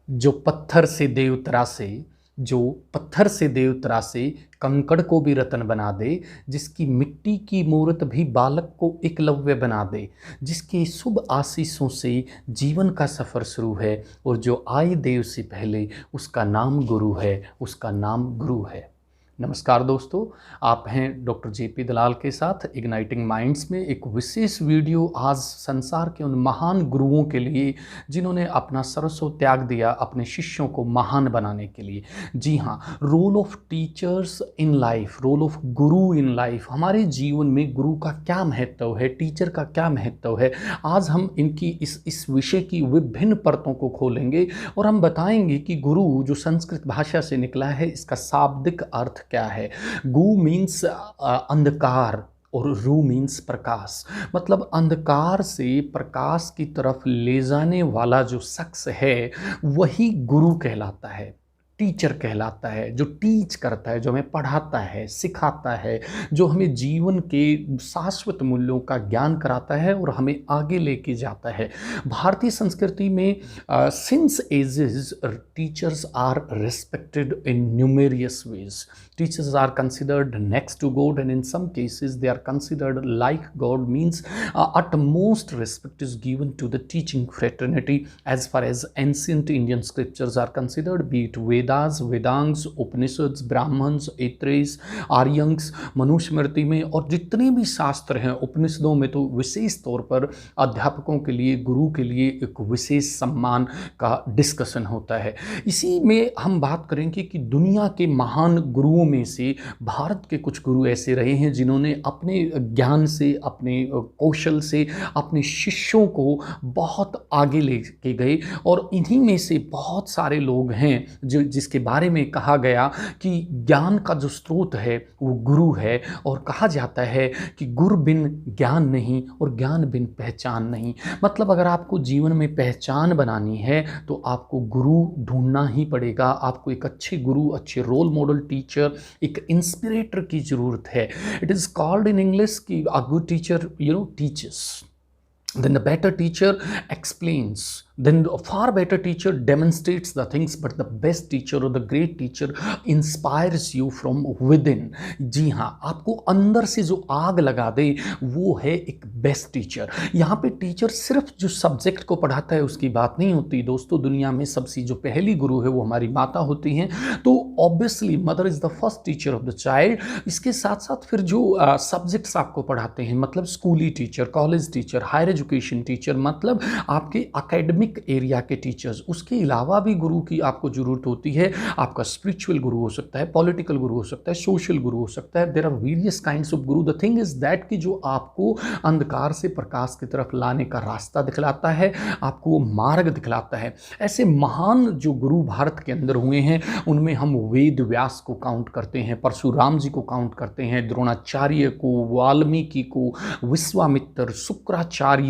जो पत्थर से देव तरासे, जो पत्थर से देव तरासे, कंकड़ को भी रतन बना दे, जिसकी मिट्टी की मूरत भी बालक को एकलव्य बना दे, जिसके शुभ आशीषों से जीवन का सफ़र शुरू है, और जो आए देव से पहले उसका नाम गुरु है, उसका नाम गुरु है। नमस्कार दोस्तों, आप हैं डॉक्टर जेपी दलाल के साथ इग्नाइटिंग माइंड्स में एक विशेष वीडियो आज संसार के उन महान गुरुओं के लिए जिन्होंने अपना सर्वस्व त्याग दिया अपने शिष्यों को महान बनाने के लिए। जी हाँ, role of teachers in life, role of guru in life. हमारे जीवन में गुरु का क्या महत्व है, टीचर का क्या महत्व है, आज हम इनकी इस विषय की विभिन्न परतों को खोलेंगे और हम बताएंगे कि गुरु जो संस्कृत भाषा से निकला है, इसका शाब्दिक अर्थ क्या है। गु मीन्स अंधकार और रू मीन्स प्रकाश, मतलब अंधकार से प्रकाश की तरफ ले जाने वाला जो शख्स है वही गुरु कहलाता है, टीचर कहलाता है। जो टीच करता है, जो हमें पढ़ाता है, सिखाता है, जो हमें जीवन के शाश्वत मूल्यों का ज्ञान कराता है और हमें आगे लेके जाता है। भारतीय संस्कृति में since ages teachers are respected in numerous ways. Teachers are considered next to God, and in some cases they are considered like God. Means utmost respect is given to the teaching fraternity as far as ancient Indian scriptures are considered, be it Vedas, Vedangs, Upanishads, Brahmans, Aitreys, Aryangs, Manusmriti में और जितने भी शास्त्र हैं उपनिषदों में, तो विशेष तौर पर अध्यापकों के लिए, गुरु के लिए एक विशेष सम्मान का डिस्कशन होता है। इसी में हम बात करेंगे कि दुनिया के महान गुरुओं में से भारत के कुछ गुरु ऐसे रहे हैं जिन्होंने अपने ज्ञान से, अपने कौशल से अपने शिष्यों को बहुत आगे लेके गए, और इन्हीं में से बहुत सारे लोग हैं जिसके बारे में कहा गया कि ज्ञान का जो स्रोत है वो गुरु है, और कहा जाता है कि गुरु बिन ज्ञान नहीं और ज्ञान बिन पहचान नहीं। मतलब अगर आपको जीवन में पहचान बनानी है तो आपको गुरु ढूंढना ही पड़ेगा। आपको एक अच्छे गुरु, अच्छे रोल मॉडल, टीचर, एक इंस्पिरेटर की जरूरत है। It is called in English कि a good teacher teachers, then the better teacher explains, then a far better teacher demonstrates the things, but the best teacher or the great teacher inspires you from within। जी हाँ, आपको अंदर से जो आग लगा दे वो है एक बेस्ट टीचर। यहाँ पे टीचर सिर्फ जो सब्जेक्ट को पढ़ाता है उसकी बात नहीं होती दोस्तों। दुनिया में सबसे जो पहली गुरु है वो हमारी माता होती हैं, तो obviously mother is the first teacher of the child. इसके साथ साथ फिर जो सब्जेक्ट्स आपको पढ़ाते हैं, मतलब स्कूली teacher, college teacher, higher education teacher, मतलब आपके एकेडमिक एरिया के टीचर्स। उसके अलावा भी गुरु की आपको जरूरत होती है। आपका स्पिरिचुअल गुरु हो सकता है, पॉलिटिकल गुरु हो सकता है, सोशल गुरु हो सकता है। There are various kinds of guru. The thing is that कि जो आपको अंधकार से प्रकाश की तरफ लाने का रास्ता दिखलाता है, आपको वो मार्ग दिखलाता है। ऐसे महान जो गुरु भारत के अंदर हुए हैं उनमें हम वेद व्यास को काउंट करते हैं, परशुराम जी को काउंट करते हैं, द्रोणाचार्य को, वाल्मीकि को, Vishwamitra, Shukracharya,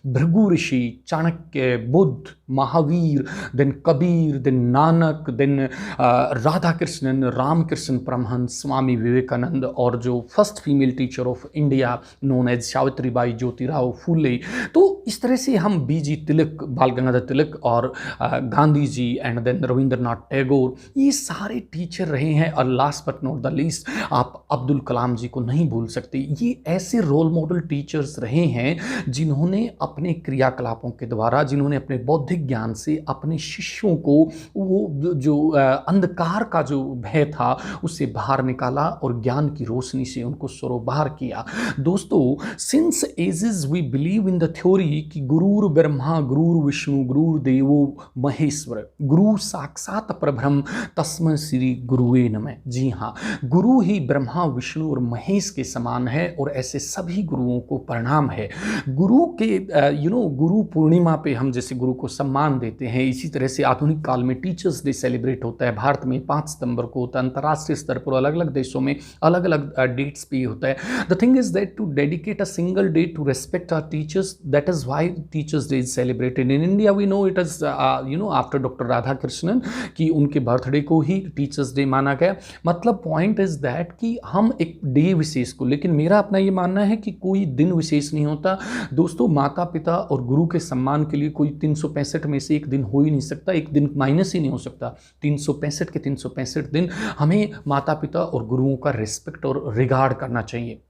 Bhrigu Rishi, Chanakya, Buddha, Mahavir, then Kabir, then Nanak, then Radhakrishnan, Ramakrishna Paramahamsa, Swami Vivekananda, और जो first female teacher of India known as Savitribai Jyotirao Phule. तो इस तरह से हम बीजी तिलक, बाल गंगाधर तिलक, और गांधी जी, एंड देन रविंद्रनाथ टैगोर, ये सारे टीचर रहे हैं। और last but not the least, आप अब्दुल कलाम जी को नहीं भूल सकते। ये ऐसे रोल मॉडल टीचर्स रहे हैं जिन्होंने अपने क्रियाकलापों के द्वारा, जिन्होंने अपने बौद्धिक ज्ञान से अपने शिष्यों को वो जो अंधकार का जो भय था उससे बाहर निकाला और ज्ञान की रोशनी से उनको सरोबार किया। दोस्तों, since ages we believe in the theory कि गुरुर ब्रह्मा, गुरुर विष्णु, गुरुर देवो महेश्वर, गुरु साक्षात परब्रह्म, तस्मै श्री गुरुवे नमः। जी हाँ, गुरु ही ब्रह्मा, विष्णु और महेश के समान है, और ऐसे सभी गुरुओं को प्रणाम है। गुरु के गुरु पूर्णिमा पे हम जैसे गुरु को सम्मान देते हैं, इसी तरह से आधुनिक काल में टीचर्स डे सेलिब्रेट होता है। भारत में 5 सितंबर को होता है, अंतर्राष्ट्रीय स्तर पर अलग अलग देशों में अलग अलग डेट्स पे होता है। The thing is that to dedicate a single day to respect our teachers, that is why teachers day is celebrated in India. We know it is after doctor Radhakrishnan कि उनके बर्थडे को ही teachers day माना गया। मतलब point is that कि हम एक day विशेष को, लेकिन मेरा अपना ये मानना है कि कोई दिन विशेष नहीं होता दोस्तों। माता पिता और गुरु के सम्मान के लिए कोई 365 365 में से एक दिन हो ही नहीं सकता, एक दिन माइनस ही नहीं हो सकता। 365 के 365 दिन हमें माता पिता और गुरुओं का रिस्पेक्ट और रिगार्ड करना चाहिए।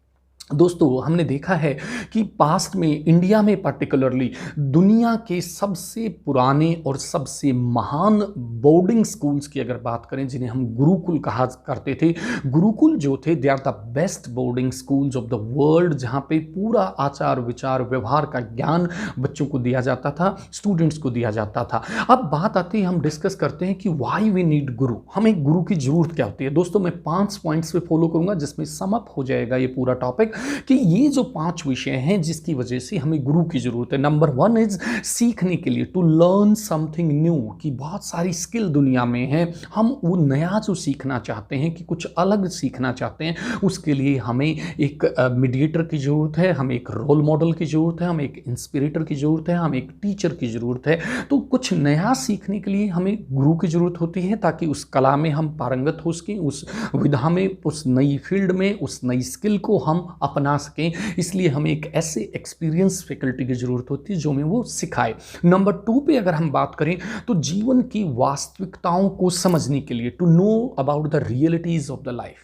दोस्तों, हमने देखा है कि पास्ट में इंडिया में पर्टिकुलरली दुनिया के सबसे पुराने और सबसे महान बोर्डिंग स्कूल्स की अगर बात करें, जिन्हें हम गुरुकुल कहा करते थे, गुरुकुल जो थे they are the best boarding schools of the world, जहां पे पूरा आचार विचार व्यवहार का ज्ञान बच्चों को दिया जाता था, स्टूडेंट्स को दिया जाता था। अब बात आती है, हम डिस्कस करते हैं कि वाई वी नीड गुरु, हमें गुरु की जरूरत क्या होती है। दोस्तों, मैं 5 पॉइंट्स पे फॉलो करूंगा जिसमें सम अप हो जाएगा ये पूरा टॉपिक कि ये जो 5 विषय हैं जिसकी वजह से हमें गुरु की जरूरत है। नंबर 1 इज सीखने के लिए, टू लर्न समथिंग न्यू, कि बहुत सारी स्किल दुनिया में है, हम वो नया जो सीखना चाहते हैं, कि कुछ अलग सीखना चाहते हैं, उसके लिए हमें एक मीडिएटर की जरूरत है, हमें एक रोल मॉडल की जरूरत है, हमें एक इंस्पिरेटर की जरूरत है, हमें एक टीचर की जरूरत है। तो कुछ नया सीखने के लिए हमें गुरु की जरूरत होती है, ताकि उस कला में हम पारंगत हो सकें, उस विधा में, उस नई फील्ड में, उस नई स्किल को हम अपना सकें। इसलिए हमें एक ऐसे एक्सपीरियंस फैकल्टी की जरूरत होती है जो हमें वो सिखाए। नंबर 2 पे अगर हम बात करें तो जीवन की वास्तविकताओं को समझने के लिए, to know about the realities of the life,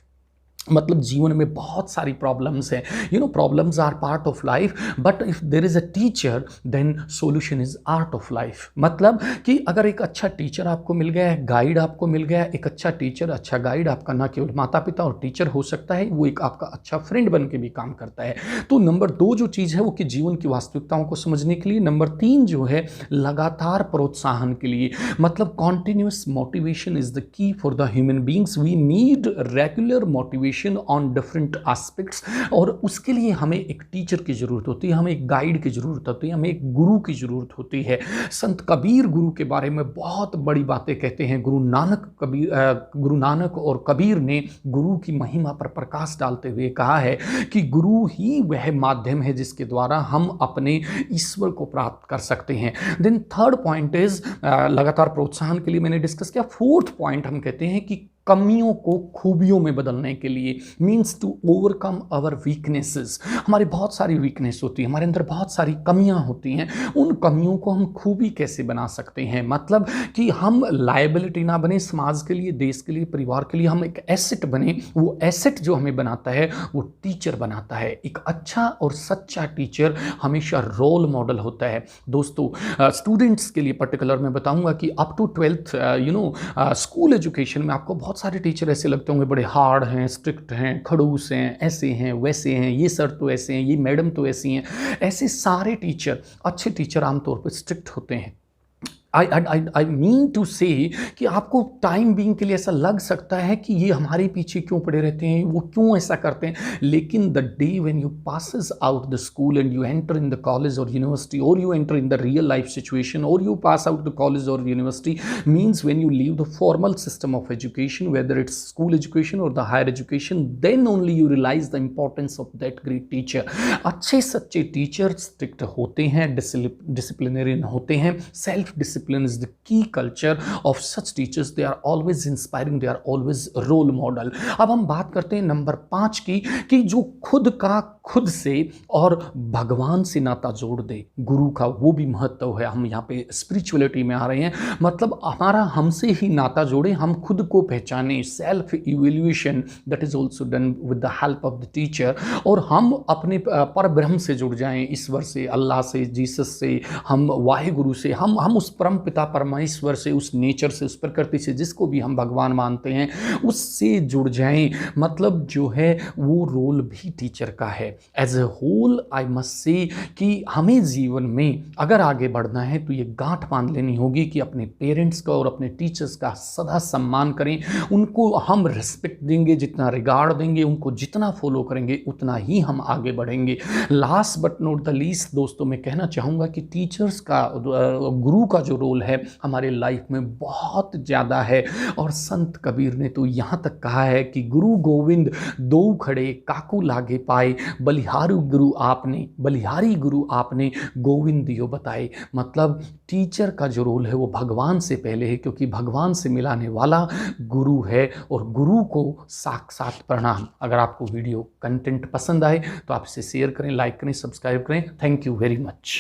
मतलब जीवन में बहुत सारी प्रॉब्लम्स हैं, problems are part of life, but if there is a teacher then solution is art of life. मतलब कि अगर एक अच्छा टीचर आपको मिल गया है, गाइड आपको मिल गया है, एक अच्छा टीचर, अच्छा गाइड आपका ना केवल माता पिता और टीचर हो सकता है, वो एक आपका अच्छा फ्रेंड बन के भी काम करता है। तो नंबर 2 जो चीज़ है वो कि जीवन की वास्तविकताओं को समझने के लिए। नंबर 3 जो है लगातार प्रोत्साहन के लिए, मतलब continuous motivation is the key for the human beings. We need regular motivation on different aspects, और उसके लिए हमें एक टीचर की जरूरत होती है, हमें एक गाइड की जरूरत होती है, हमें एक गुरु की जरूरत होती है। संत कबीर गुरु के बारे में बहुत बड़ी बातें कहते हैं। गुरु नानक और कबीर ने गुरु की महिमा पर प्रकाश डालते हुए कहा है कि गुरु ही वह माध्यम है जिसके द्वारा हम अपने ईश्वर को प्राप्त कर सकते हैं। देन थर्ड पॉइंट इज लगातार प्रोत्साहन के लिए मैंने डिस्कस किया। फोर्थ पॉइंट हम कहते हैं कि कमियों को खूबियों में बदलने के लिए, means to overcome our weaknesses. हमारी बहुत सारी वीकनेस होती है, हमारे अंदर बहुत सारी कमियां होती हैं, उन कमियों को हम खूबी कैसे बना सकते हैं, मतलब कि हम लायबिलिटी ना बने समाज के लिए, देश के लिए, परिवार के लिए, हम एक एसेट बने। वो एसेट जो हमें बनाता है वो टीचर बनाता है। एक अच्छा और सच्चा टीचर हमेशा रोल मॉडल होता है। दोस्तों, स्टूडेंट्स के लिए पर्टिकुलर मैं बताऊंगा कि up to 12th school education में आपको बहुत सारे टीचर ऐसे लगते होंगे बड़े हार्ड हैं, स्ट्रिक्ट हैं, खड़ूस हैं, ऐसे हैं, वैसे हैं, ये सर तो ऐसे हैं, ये मैडम तो ऐसी हैं। ऐसे सारे टीचर, अच्छे टीचर आमतौर पर स्ट्रिक्ट होते हैं। आई मीन टू से कि आपको टाइम बीइंग के लिए ऐसा लग सकता है कि ये हमारे पीछे क्यों पड़े रहते हैं, वो क्यों ऐसा करते हैं, लेकिन the day when you passes out the school and you enter in the college और यूनिवर्सिटी, और you enter in the real life situation, और you pass out the college और university, means when you leave the formal system of education, whether it's school education or the higher education, then only you realize the importance of that great teacher. अच्छे सच्चे teacher strict होते हैं, डिसिप्लिनरियन होते हैं, self discipline is the key culture of such teachers. They are always inspiring, they are always role model. अब हम बात करते हैं नंबर 5 की, कि जो खुद से और भगवान से नाता जोड़ दे। गुरु का वो भी महत्व है। हम यहाँ पे स्पिरिचुअलिटी में आ रहे हैं, मतलब हमारा हमसे ही नाता जोड़े, हम खुद को पहचाने, self evaluation that is also done with the help of the teacher, और हम अपने पर ब्रह्म से जुड़ जाएं, ईश्वर से, अल्लाह से, जीसस से, हम वाहिगुरु से, हम उस परम पिता परमेश्वर से, उस नेचर से, उस प्रकृति से, जिसको भी हम भगवान मानते हैं, उससे जुड़ जाएं। मतलब जो है वो रोल भी टीचर का है। As a whole I must say कि हमें जीवन में अगर आगे बढ़ना है तो ये गांठ बांध लेनी होगी कि अपने पेरेंट्स का और अपने टीचर्स का सदा सम्मान करें, उनको हम रिस्पेक्ट देंगे, जितना रिगार्ड देंगे, उनको जितना फॉलो करेंगे उतना ही हम आगे बढ़ेंगे। Last but not the least दोस्तों, मैं कहना चाहूँगा कि टीचर्स का, गुरु का जो रोल है हमारे लाइफ में बहुत ज़्यादा है। और संत कबीर ने तो यहाँ तक कहा है कि गुरु गोविंद दो खड़े काकू लागे पाए, बलिहारी गुरु आपने गोविंद दियो बताए। मतलब टीचर का जो रोल है वो भगवान से पहले है, क्योंकि भगवान से मिलाने वाला गुरु है, और गुरु को साक्षात प्रणाम। अगर आपको वीडियो कंटेंट पसंद आए तो आप इसे शेयर करें, लाइक करें, सब्सक्राइब करें। Thank you very much.